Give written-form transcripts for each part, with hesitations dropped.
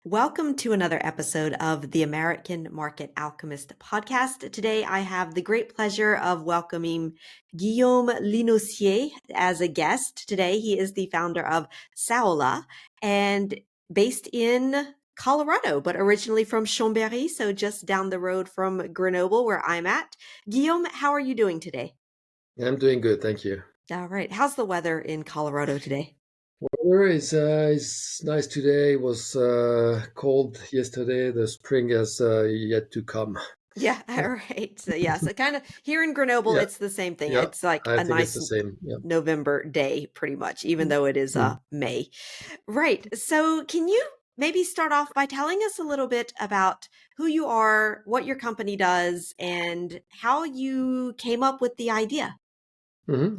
Welcome to another episode of the American Market Alchemist podcast. Today, I have the great pleasure of welcoming Guillaume Linossier as a guest. Today, he is the founder of Saola and based in Colorado, but originally from Chambéry, so just down the road from Grenoble, where I'm at. Guillaume, how are you doing today? I'm doing good, thank you. All right. How's the weather in Colorado today? Weather is nice today. It was cold yesterday. The spring has yet to come. Yeah, all right. So yeah, so kind of here in Grenoble, Yeah, it's the same thing. yeah. It's like I a think it's nice the same. Yeah. November day, pretty much, even though it is Mm. May. Right. So can you maybe start off by telling us a little bit about who you are, what your company does, and how you came up with the idea?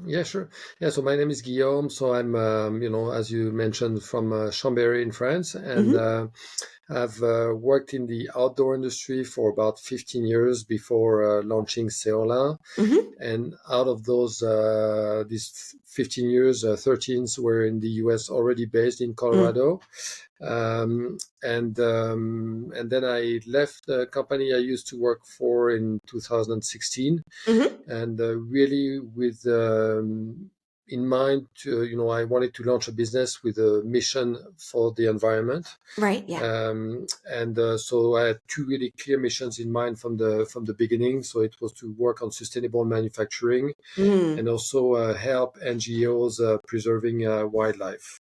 Yeah, sure. Yeah, so my name is Guillaume. So I'm, as you mentioned, from Chambéry in France, and Hmm. I've worked in the outdoor industry for about 15 years before launching Seola. Hmm. And out of these 15 years, 13 were in the US, already based in Mm. Colorado. And then I left the company I used to work for in 2016, Hmm. and really with in mind, I wanted to launch a business with a mission for the environment. Right. Yeah. So I had two really clear missions in mind from the beginning. So it was to work on sustainable manufacturing Mm. and also help NGOs preserving wildlife.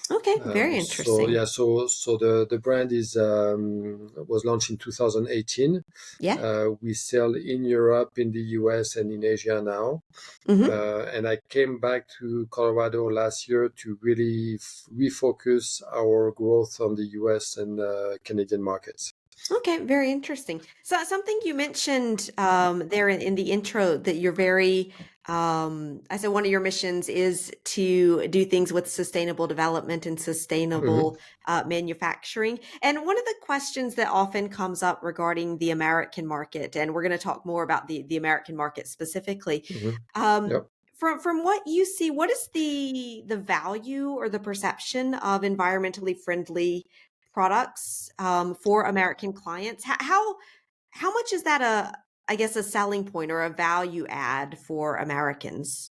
Okay. Very So interesting. yeah, so the brand is was launched in 2018. Yeah. We sell in Europe, in the US, and in Asia now. Hmm. And I came back to Colorado last year to really refocus our growth on the US and Canadian markets. Okay, very interesting. So something you mentioned there in the intro that you're very, I said one of your missions is to do things with sustainable development and Hmm sustainable manufacturing. And one of the questions that often comes up regarding the American market, and we're going to talk more about the American market specifically. hmm Um, Yep. from what you see, what is the value or the perception of environmentally friendly products for American clients? How much is that I guess a selling point or a value add for Americans?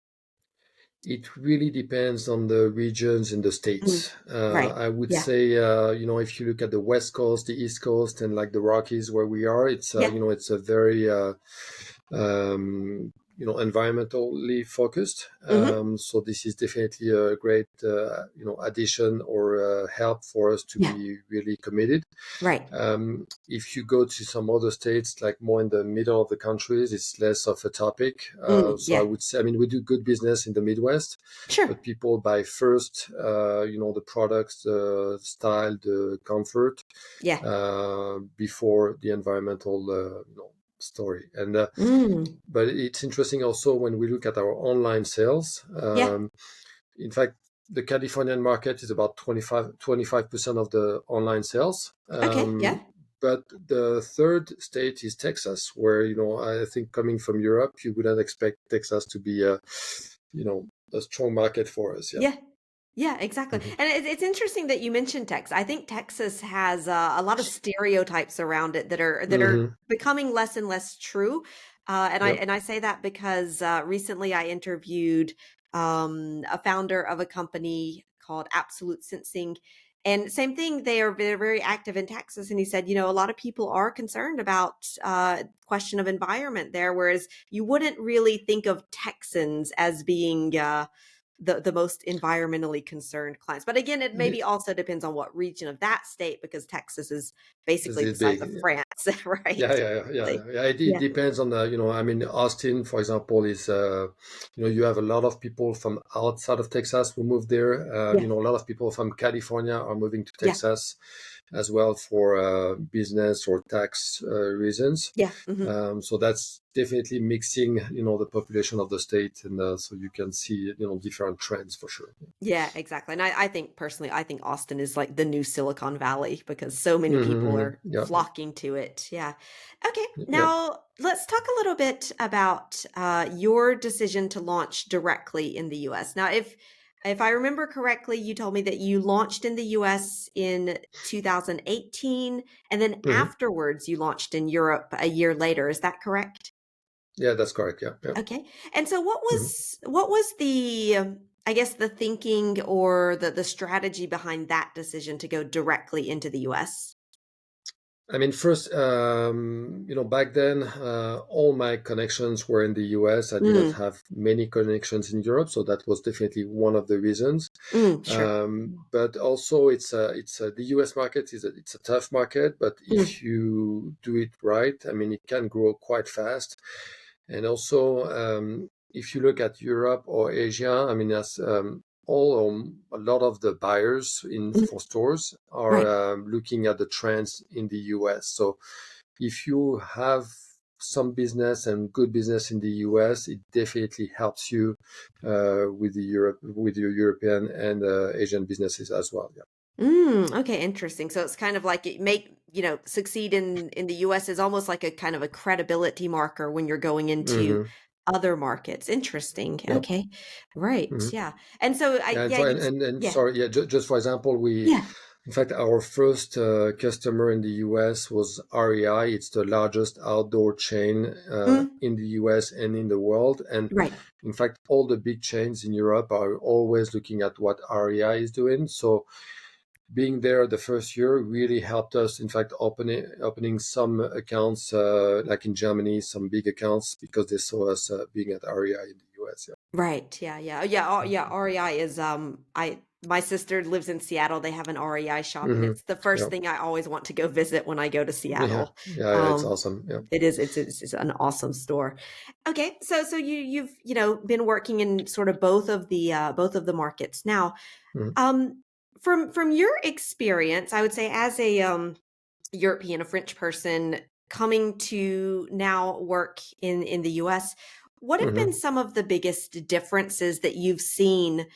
It really depends on the regions in the Mm. states. Right. I would Yeah. say, if you look at the West Coast, the East Coast, and like the Rockies where we are, Yeah. it's a very environmentally focused. Hmm. So this is definitely a great, addition or help for us to Yeah. be really committed. Right. If you go to some other states, like more in the middle of the countries, it's less of a topic. So I Yeah. would say, I mean, we do good business in the Midwest, Sure. but people buy first, the products, the style, the comfort, Yeah. before the environmental, story. And Mm. but it's interesting also when we look at our online sales. Yeah. In fact, the Californian market is about 25% of the online sales. Okay. Yeah. But the third state is Texas, where, I think coming from Europe, you wouldn't expect Texas to be a strong market for us. Yeah. Yeah. Yeah, exactly. hmm And it's interesting that you mentioned Texas. I think Texas has a lot of stereotypes around it that are hmm becoming less and less true. And I Yep. and I say that because recently I interviewed a founder of a company called Absolute Sensing, and same thing. They're very active in Texas, and he said, a lot of people are concerned about question of environment there, whereas you wouldn't really think of Texans as being the most environmentally concerned clients. But again, it maybe also depends on what region of that state because Texas is This basically is the size of big. France, Yeah, right? yeah, yeah, yeah, Like, yeah. It yeah, depends on I mean, Austin, for example, is, you have a lot of people from outside of Texas who move there. yeah, A lot of people from California are moving to yeah, Texas as well for business or tax reasons. yeah. Hmm. So that's definitely mixing, the population of the state, and so you can see, different trends for sure. Yeah, exactly. And I think personally, I think Austin is like the new Silicon Valley because so many people are Yeah, flocking to it. Yeah. Okay. yeah. Now let's talk a little bit about your decision to launch directly in the US. Now, if if I remember correctly, you told me that you launched in the US in 2018, and then Hmm. afterwards you launched in Europe a year later. Is that correct? Yeah, that's correct. Yeah, yeah. Okay. And so Hmm. what was the I guess the thinking or the strategy behind that decision to go directly into the US? I mean, first, back then, all my connections were in the US. I didn't Mm, have many connections in Europe, so that was definitely one of the reasons. sure. But also, the US market it's a tough market, but Mm, if you do it right, I mean, it can grow quite fast. And also, if you look at Europe or Asia, I mean, as a lot of the buyers in mm, for stores are right. looking at the trends in the US. So if you have some business and good business in the US, it definitely helps you with your European and Asian businesses as well. Yeah. Okay, interesting. So it's kind of like it succeed in the US is almost like a kind of a credibility marker when you're going into Hmm. other markets. Interesting. Yeah. Okay. Right. Hmm. Yeah. And so I Yeah, yeah, you and yeah. sorry, yeah, just for example, Yeah. in fact, our first customer in the US was REI. It's the largest outdoor chain Mm, in the US and in the world. And right. in fact, all the big chains in Europe are always looking at what REI is doing. So being there the first year really helped us, in fact, opening some accounts, like in Germany, some big accounts because they saw us being at REI in the US. Right. Yeah, yeah. Yeah, yeah, REI is I my sister lives in Seattle. They have an REI Yeah. shop and it's the first Yeah. thing I always want to go visit when I go to Yeah. Seattle. Yeah. Yeah. It's Um awesome. Yeah. it is it's an awesome store. Okay. So you've, been working in sort of both of the markets. Now, Mhm. um from your experience, I would say as a European, a French person coming to now work in the US, what have been Mhm. some of the biggest differences that you've seen,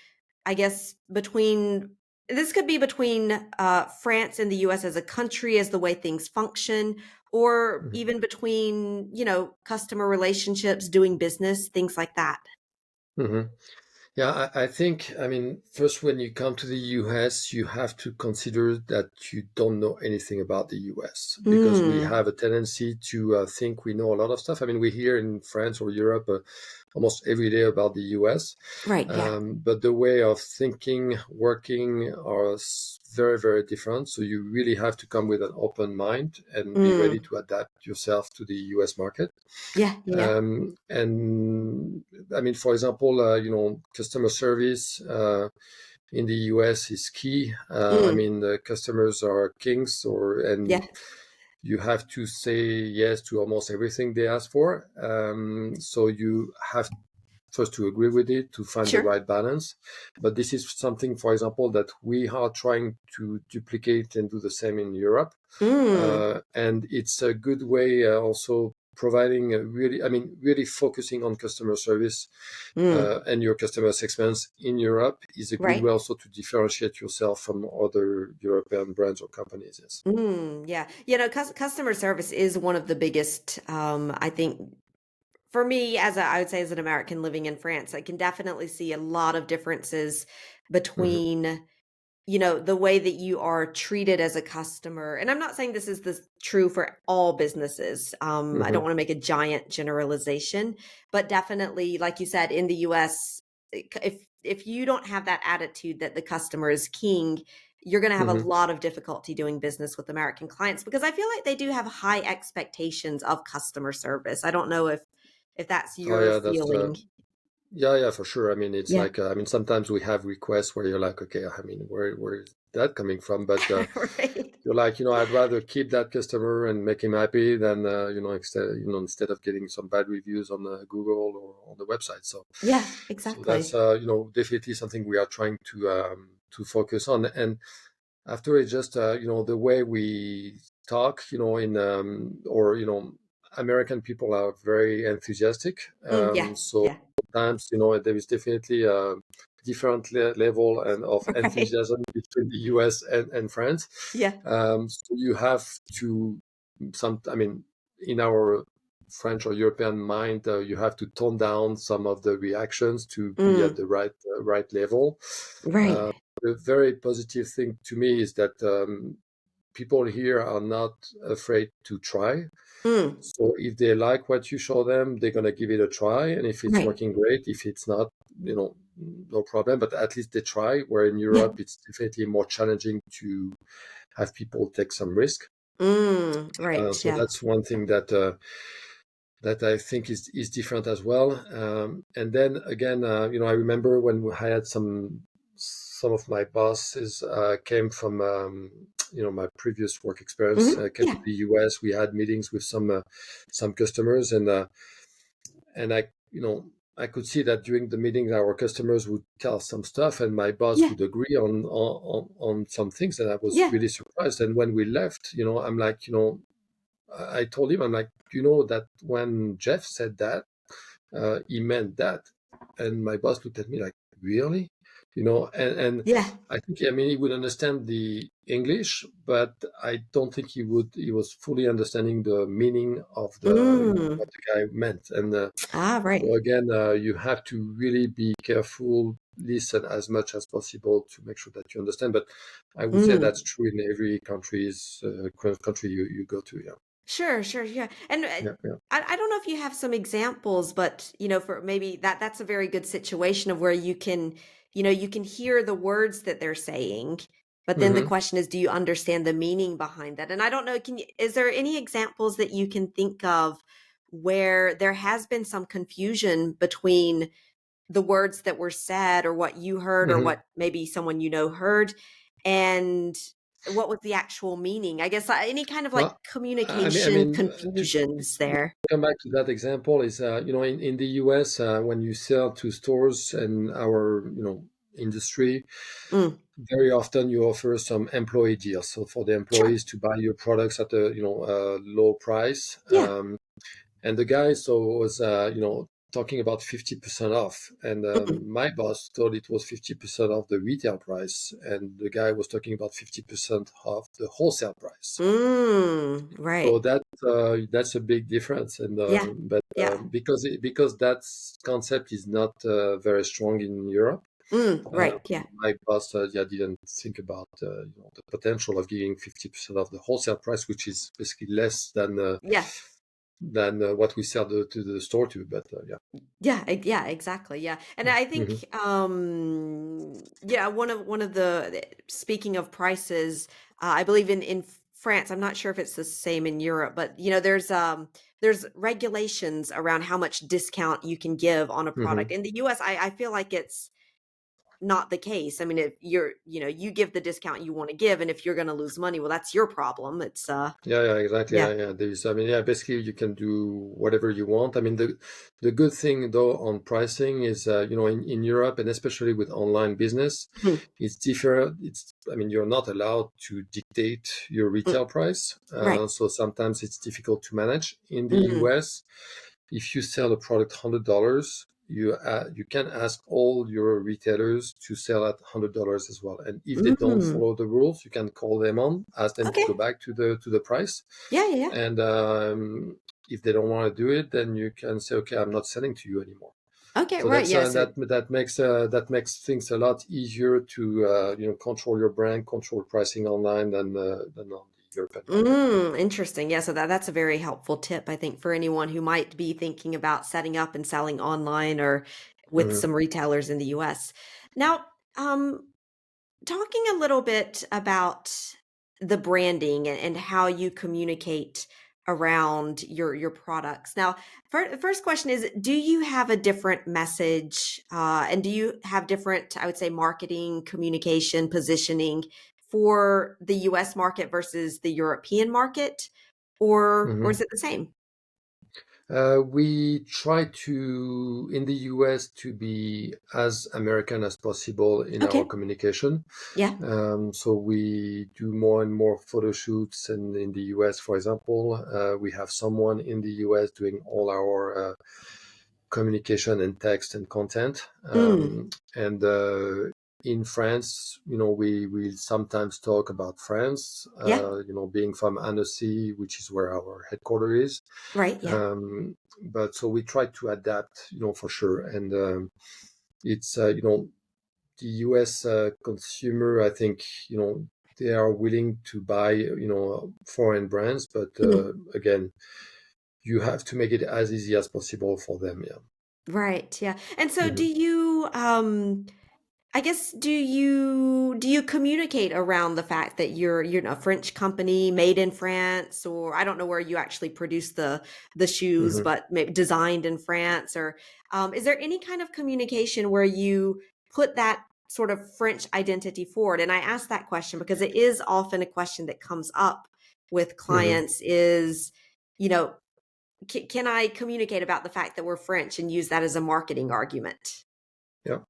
I guess, between this could be between France and the US as a country, as the way things function, or Mhm. even between, customer relationships, doing business, things like that. Mhm. Yeah, I think, I mean, first, when you come to the US, you have to consider that you don't know anything about the US because we Mm, have a tendency to think we know a lot of stuff. I mean, we hear in France or Europe almost every day about the US, right. Yeah. but the way of thinking, working are very, very different. So you really have to come with an open mind and be ready Mm, to adapt yourself to the US market. yeah. Yeah. And I mean, for example, customer service in the US is key. I Mm, mean, the customers are kings, and yeah. you have to say yes to almost everything they ask for. So you have first to agree with it to find the Sure. right balance. But this is something, for example, that we are trying to duplicate and do the same in Europe. Mm, And it's a good way also providing really focusing on customer service mm, and your customer experience in Europe is a good right. way also to differentiate yourself from other European brands or companies. Yes. Yeah. Customer service is one of the biggest, I think, for me, I would say as an American living in France, I can definitely see a lot of differences Hmm. between, the way that you are treated as a customer. And I'm not saying this is true for all businesses. I don't Hmm. want to make a giant generalization, but definitely, like you said, in the US, if you don't have that attitude that the customer is king, you're going to have a Hmm. lot of difficulty doing business with American clients because I feel like they do have high expectations of customer service. I don't know if that's Oh your yeah, that's feeling. yeah, yeah, for sure. I mean, it's Yeah. like I mean, sometimes we have requests where you're like, okay, I mean, where is that coming from? But Right. you're like, I'd rather keep that customer and make him happy than instead of getting some bad reviews on Google or on the website. Yeah, So that's exactly. definitely something we are trying to focus on. And after it's just the way we talk, in or American people are very enthusiastic. Yeah. So Yeah. sometimes there is definitely a different level and of Right. enthusiasm between the US and France. Yeah. So you have to I mean, in our French or European mind, you have to tone down some of the reactions to be at Mm, the right level. right. Uh, the very positive thing to me is that people here are not afraid to try. Mm, So if they like what you show them, they're gonna give it a try, and if it's right. working, great. If it's not, no problem. But at least they try. Where in Yeah. Europe, it's definitely more challenging to have people take some risk. Right. So Yeah. that's one thing that I think is different as well. And then again, I remember when I had some of my bosses came from my previous work experience, came to Yeah. the US. We had meetings with some customers, and I could see that during the meetings our customers would tell some stuff, and my boss Yeah. would agree on some things, and I was Yeah. really surprised. And when we left, I'm like, I told him, I'm like, that when Jeff said that, he meant that. And my boss looked at me like, really? And Yeah. I think, I mean, he would understand the English, but I don't think he was fully understanding the meaning of Mm. what the guy meant. And Right. so again, you have to really be careful, listen as much as possible to make sure that you understand. But I would say Mm. that's true in every country you go to. Yeah. Sure, sure, yeah. And Yeah. Yeah. I don't know if you have some examples, but for maybe that's a very good situation of where you can hear the words that they're saying, but then the Hmm. question is, do you understand the meaning behind that? And I don't know, is there any examples that you can think of where there has been some confusion between the words that were said or what you heard or Hmm. what maybe someone heard and what was the actual meaning? I guess any kind of like Well, I communication mean, confusions there. come back to that example is, in the US, when you sell to stores and our, industry, Mm, very often you offer some employee deals. So for the sure. employees to buy your products at a low price. Yeah. And the guy was talking about 50% off, and Mm, my boss thought it was 50% off the retail price, and the guy was talking about 50% off the wholesale price. So right. that's a big difference, and Yeah. but Yeah. because that concept is not very strong in Europe, Right. Yeah. my boss didn't think about the potential of giving 50% off the wholesale price, which is basically less Yeah. than what we sell to the store to. But yeah. Yeah, yeah, exactly. Yeah. And I Hmm. think yeah, one of the speaking of prices, I believe in France, I'm not sure if it's the same in Europe, but there's regulations around how much discount you can give on a product. Hmm. In the US, I feel like it's not the case. I mean, if you give the discount you want to give, and if you're going to lose money, well, that's your problem. It's Yeah, exactly. yeah. Yeah. I mean, yeah, basically you can do whatever you want. I mean, the good thing though on pricing is, in Europe and especially with online business, Mhm. it's different. I mean, you're not allowed to dictate your Mm, retail price. right. So sometimes it's difficult to manage. In the Mm, US, if you sell a product $100, you can ask all your retailers to sell at $100 as well. And if they don't mm. follow the rules, you can call them on, ask them to Okay. go back to the price. Yeah, yeah, yeah. And if they don't want to do it, then you can say, okay, I'm not selling to you anymore. Okay, So right. that's Yes. that makes things a lot easier to control your brand, control pricing online than on the European market. Interesting. Yeah, so that's a very helpful tip, I think, for anyone who might be thinking about setting up and selling online or with Hmm. some retailers in the US. Now, um, talking a little bit about the branding and how you communicate around your products. Now, first question is, do you have a different message, and do you have different, I would say, marketing, communication, positioning for the US market versus the European market, or is Hmm. it the same? We try in the US to be as American as possible in our Okay. communication. Yeah. So we do more and more photo shoots, and in the US, for example, we have someone in the US doing all our communication and text and content. Mm. And in France, we sometimes talk about France, Yeah. being from Annecy, which is where our headquarters is. Right. Yeah. But so we try to adapt, for sure. And it's, the US consumer, I think, they are willing to buy, foreign brands, but Mhm. again, you have to make it as easy as possible for them. Yeah. Right. Yeah. And so do Mhm. you I guess do you communicate around the fact that you're a French company made in France, or I don't know where you actually produce the shoes, Mhm. but maybe designed in France, or is there any kind of communication where you put that sort of French identity forward? And I ask that question because it is often a question that comes up with Mhm. clients is, you know, can I communicate about the fact that we're French and use that as a marketing argument? Yeah,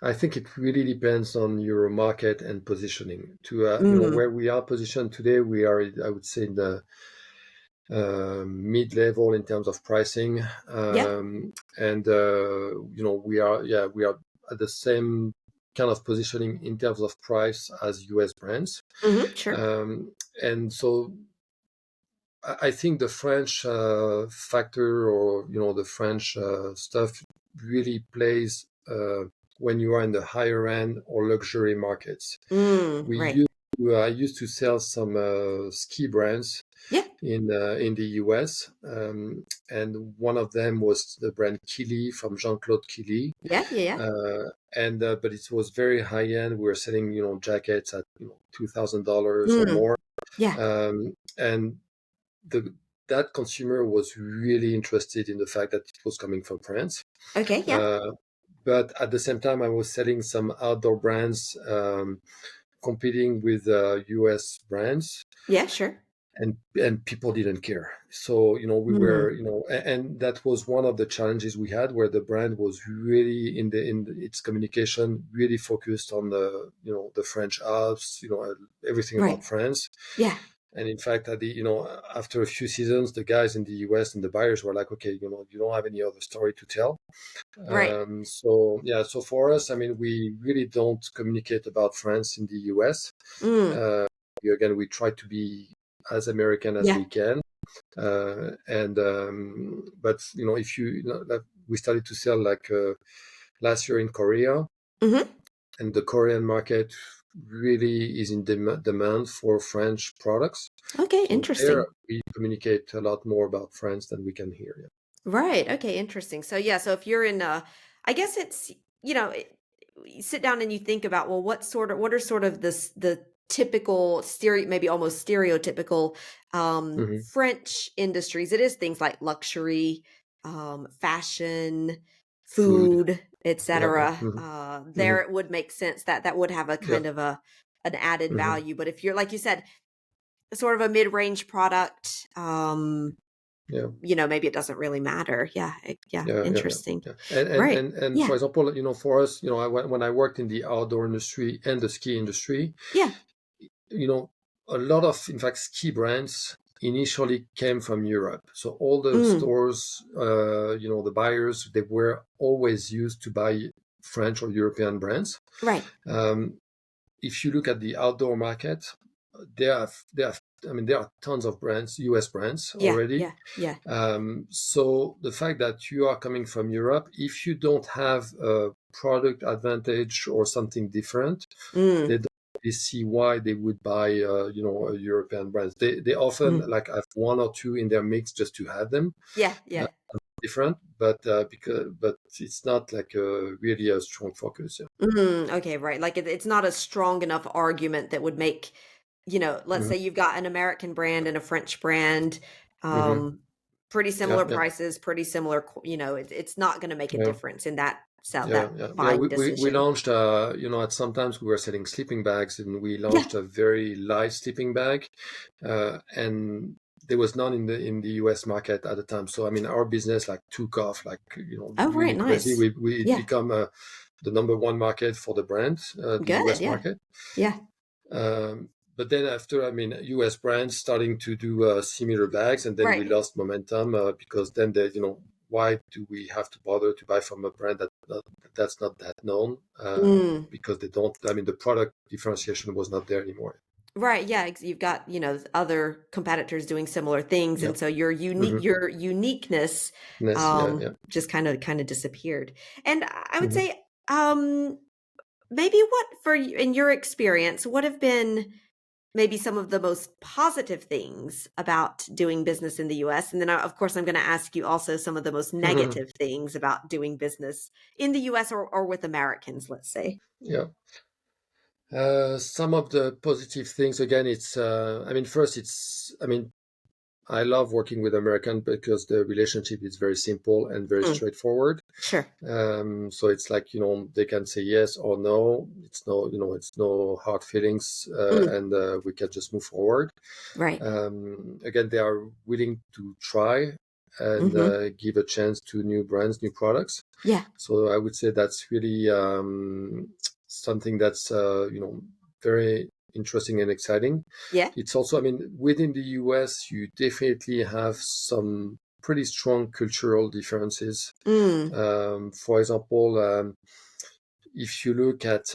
I think it really depends on your market and positioning. To Mm, where we are positioned today, we are, I would say, in the mid-level in terms of pricing, yeah. and we are at the same kind of positioning in terms of price as US brands, Sure. and so I think the French factor, or the French stuff, really plays when you are in the higher end or luxury markets. We Right. I used to sell some ski brands Yeah. in the US, and one of them was the brand Kili from Jean-Claude Kili, Yeah, yeah, yeah. and but it was very high end. We were selling jackets at $2,000 or Mm, more, yeah. and the that consumer was really interested in the fact that it was coming from France. Okay, yeah. Uh, but at the same time, I was selling some outdoor brands, competing with US brands, Yeah, sure. and people didn't care. So we Mm, were, and that was one of the challenges we had, where the brand was really its communication really focused on the French Alps, everything about right. France. Yeah. And in fact, after a few seasons, the guys in the US and the buyers were like, okay, you don't have any other story to tell. Right. So yeah, so for us, I mean, we really don't communicate about France in the US. Mm, Uh, Again, we try to be as American as yeah. we can. And but if like, we started to sell like last year in Korea, Mhm. and the Korean market really is in demand for French products. Okay, So there interesting. we communicate a lot more about France than we can here. Right. Okay, interesting. So yeah, so if you're in I guess it's, you sit down and you think about, well, what are sort of the typical maybe almost stereotypical Yeah. Hmm. French industries. It is things like luxury, fashion, Food. food, Yeah. Yeah. etc. Hmm. Hmm. There it would make sense that that would have a Yeah. kind of an added Hmm. value. But if you're, like you said, sort of a mid-range product, Yeah. maybe it doesn't really matter. Yeah, yeah, Yeah. Yeah. Yeah. interesting. Yeah. And Right. and and Yeah. for example, for us, when I worked in the outdoor industry and the ski industry, Yeah. you know, a lot of, in fact, ski brands initially came from Europe. So all the Mm, stores, the buyers, they were always used to buy French or European brands. right. Um, if you look at the outdoor market, there are tons of brands, US brands Yeah, already. yeah, yeah. So the fact that you are coming from Europe, if you don't have a product advantage or something different, they Mm, don't really see why they would buy, a European brands. They often mm. like have one or two in their mix just to have them, Yeah, uh, yeah. different, but it's not like really a strong focus. Yeah. Okay, right. Like it's not a strong enough argument that would make, let's Hmm. say you've got an American brand and a French brand, Hmm. um, pretty Yeah, similar yeah, prices, pretty similar, it's not going to make a yeah. difference in that sell Yeah, that yeah, yeah. buying We decision. launched, at sometimes we were selling sleeping bags, and we Yeah. launched a very light sleeping bag, and there was none in the US market at the time. So I mean, our business like took off like Oh, right. really crazy. Nice. We Yeah. become the number one market for the brand, the Good. US Yeah. market. Yeah. But then after, I mean, US brands starting to do similar bags, and then we Right. lost momentum because then why do we have to bother to buy from a brand that that's not that known Mm. because they don't. I mean, the product differentiation was not there anymore. Right. Yeah. You've got, other competitors doing similar things. Yeah. And so Hmm. your uniqueness, Yes. Yeah. Yeah. just kind of disappeared. And I would Hmm. say, maybe what for you, in your experience, what have been maybe some of the most positive things about doing business in the US? And then, of course, I'm going to ask you also some of the most negative things about doing business in the US or with Americans, let's say. Yeah. Some of the positive things, again, it's, I mean, first, I mean, I love working with American because the relationship is very simple and very Mm, straightforward. sure. So it's like, they can say yes or no. It's no hard feelings, Mm, and we can just move forward. right. Again, they are willing to try and Hmm. give a chance to new brands, new products. Yeah. So I would say that's really something that's very interesting and exciting. Yeah. It's also, I mean, within the US, you definitely have some pretty strong cultural differences. Mm, For example, if you look at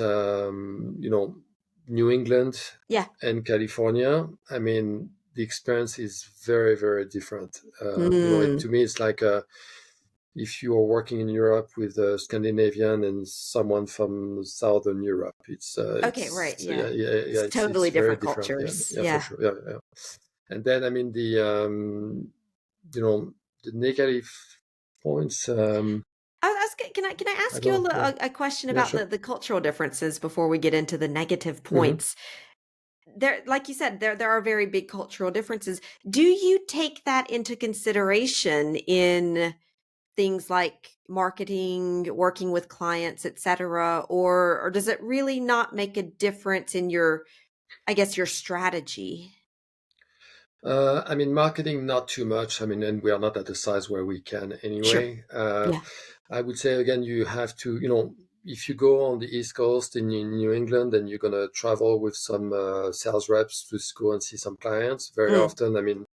New England yeah. and California, I mean, the experience is very, very different. To Mm. me, it's like if you are working in Europe with a Scandinavian and someone from Southern Europe, Okay, right. Yeah. It's it's totally very different different. Yeah, cultures. yeah, for Yeah. sure. Yeah, yeah. And then, I mean, you know, the negative points. Can I I ask you don't know. Yeah, a question yeah, about sure. the cultural differences before we get into the negative Hmm. points? There, like you said, there are very big cultural differences. Do you take that into consideration in things like marketing, working with clients, etc., or does it really not make a difference in your, I guess, your strategy? I mean, marketing, not too much. I mean, and we are not at the size where we can Sure. anyway. Yeah. I would say, again, you have to, if you go on the East Coast in New England and you're going to travel with some sales reps to go and see some clients, very Mm, often, I mean,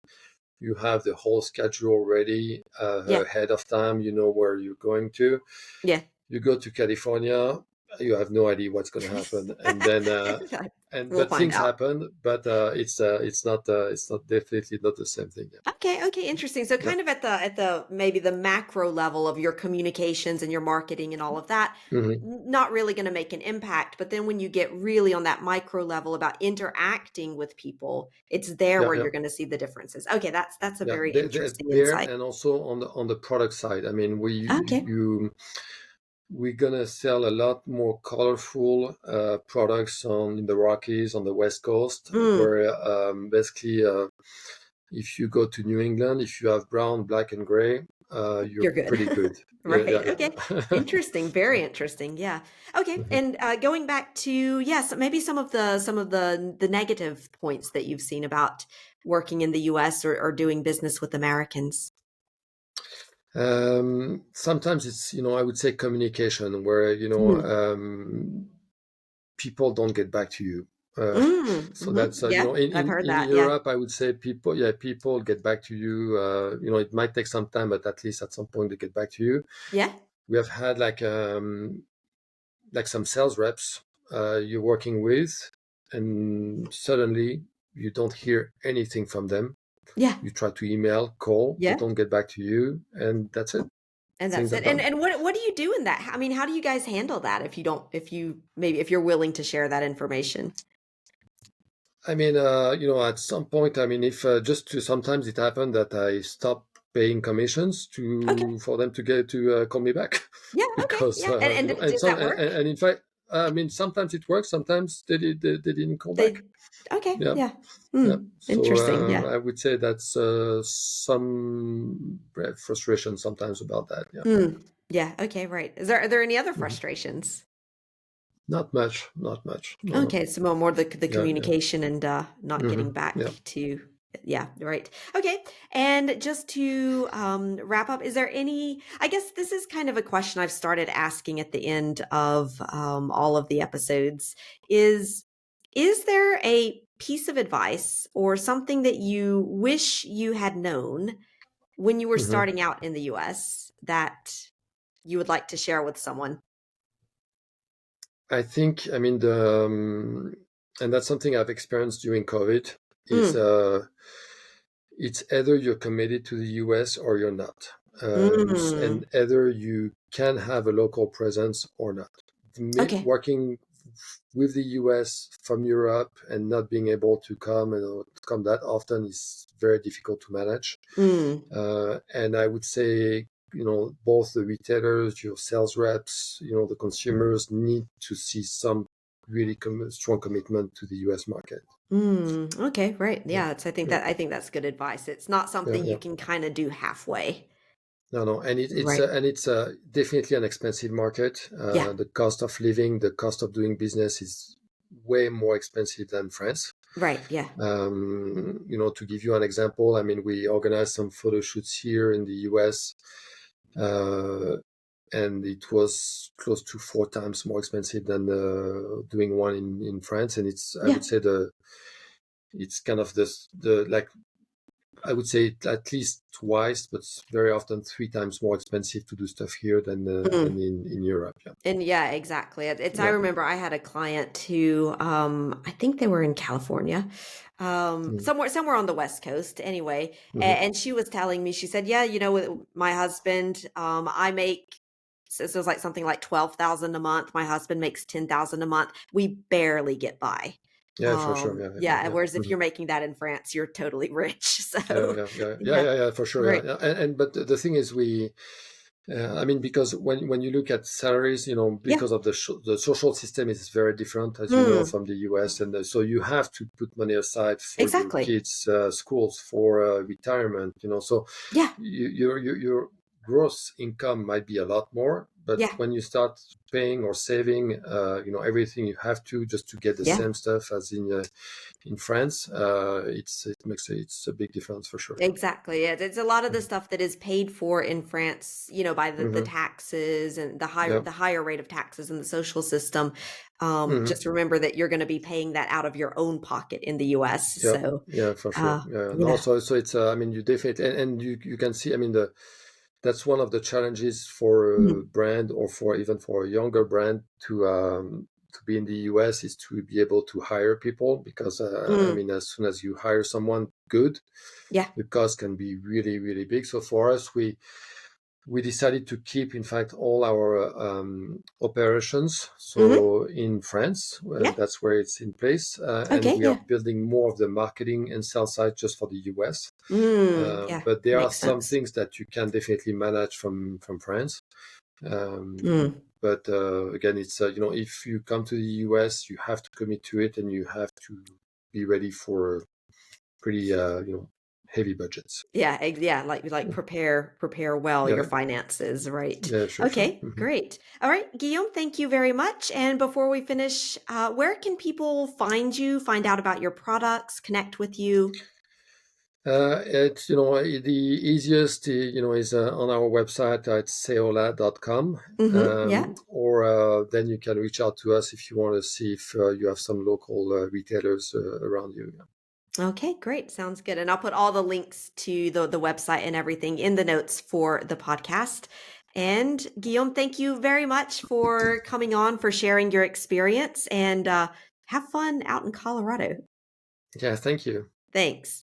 you have the whole schedule ready yeah. ahead of time. You know where you're going to. Yeah. You go to California, you have no idea what's going to happen, and then We'll but find things out. happen, but it's not definitely not the same thing. Yeah, Okay, okay, interesting. So yeah. kind of at the maybe the macro level of your communications and your marketing and all of that, Hmm. not really going to make an impact. But then when you get really on that micro level about interacting with people, it's there Yeah, where yeah, you're going to see the differences. Okay, that's a yeah. very interesting There insight. and also on the product side. I mean, Okay. we're gonna sell a lot more colorful products on in the Rockies on the West Coast, Mm, where basically if you go to New England, if you have brown, black, and gray, you're you're good. pretty good. Yeah, Right. yeah, Okay. yeah. Interesting. Very interesting. Yeah. Okay. Mhm. And going back to yes, maybe some of the negative points that you've seen about working in the US or doing business with Americans. Sometimes it's, I would say communication, where, Mm. people don't get back to you. Uh, Mm, so mhm. that's, Yeah, I've heard in that. Yeah. Europe, I would say people get back to you. It might take some time, but at least at some point they get back to you. Yeah. We have had like some sales reps you're working with, and suddenly you don't hear anything from them. Yeah. You try to email, call, they Yeah. don't get back to you, and that's it. And that's Things are it. done. And what do you do in that? I mean, how do you guys handle that if you don't if you maybe if you're willing to share that information? I mean, at some point, I mean, if just to sometimes it happened that I stopped paying commissions Okay. to for them to get to call me back, Yeah, okay. because Yeah. And and does some that work? and in fact, I mean, sometimes it works, sometimes they didn't call back. They okay. Yeah, Yeah. yeah. Hmm. So Interesting. Yeah. I would say that's some frustration sometimes about that. Yeah. Hmm. Yeah. Okay. Right. Are there any other Mhm. frustrations? Not much, not much. No, no. Okay, so more the Yeah, yeah. communication and not getting Yeah. back to yeah, right. Okay. And just to wrap up, is there any I guess this is kind of a question I've started asking at the end of all of the episodes is there a piece of advice or something that you wish you had known when you were Hmm. starting out in the US that you would like to share with someone? I think, I mean, and that's something I've experienced during COVID, is Mm, it's either you're committed to the US or you're not. mm, And either you can have a local presence or not. okay. Working with the US from Europe and not being able to come and come that often is very difficult to manage. Mm, And I would say, both the retailers, your sales reps, the consumers need to see some really strong commitment to the US market. okay, right. Yeah, Yeah, yeah, I think that's good advice. It's not yeah, something you yeah. can kind of do halfway. No, no, and Right. it's definitely an expensive market. Yeah. The cost of living, the cost of doing business is way more expensive than France. Right. Yeah. To give you an example, I mean, we organized some photo shoots here in the US, uh, and it was close to 4 times more expensive than doing one in France. And I Yeah. would say it's kind of the like I would say at least twice, but very often 3 times more expensive to do stuff here than Mm. in Europe. Yeah, And yeah, exactly. I yeah, remember I had a client who, I think they were in California, mm, somewhere on the West Coast anyway. hmm, And she was telling me, she said, yeah, with my husband, I make, so it was like something like 12,000 a month. My husband makes 10,000 a month. We barely get by. yeah, for sure. Yeah, yeah, Yeah. yeah. Whereas if Mhm. you're making that in France, you're totally rich. Yeah, So yeah, yeah, yeah, yeah, yeah, yeah, for sure. Yeah, right. yeah. And but the thing is, I mean, because when you look at salaries, Yeah. because of the social system is very different, as you know, Mm, from the US, and so you have to put money aside for your exactly. kids' schools, for retirement, so Yeah. your gross income might be a lot more, but Yeah. when you start paying or saving, everything you have to just to get the Yeah. same stuff as in France, it's a big difference for sure. Exactly. Yeah, it's a lot of the Mhm. stuff that is paid for in France, by the Mhm. taxes and Yeah. the higher rate of taxes in the social system. Mhm. Just remember that you're going to be paying that out of your own pocket in the US. Yeah, So, yeah, for sure. Yeah, and yeah. also, so it's, I mean, you definitely, and you can see, I mean, that's one of the challenges for a Mhm. brand or for even for a younger brand to be in the US is to be able to hire people because, I Mm. mean, as soon as you hire someone good, Yeah. the cost can be really, really big. So for us, we decided to keep, in fact, all our operations. Hmm. So in France, Yeah. that's where it's in place, and Okay. we are Yeah. building more of the marketing and sales side just for the US. Yeah. But there are Makes some sense. things that you can definitely manage from France. Um, Mm. but again, it's if you come to the US, you have to commit to it, and you have to be ready for pretty heavy budgets. Yeah, yeah, like Yeah, prepare well your yeah, finances, right? yeah, sure, sure. Okay, great. All right, Guillaume, thank you very much. And before we finish, where can people find you, find out about your products, connect with you? It's the easiest is on our website at saola.com, Yeah. or then you can reach out to us if you want to see if you have some local retailers around you. Okay, great. Sounds good. And I'll put all the links to the website and everything in the notes for the podcast. And Guillaume, thank you very much for coming on, for sharing your experience, and have fun out in Colorado. Yeah, thank you. Thanks.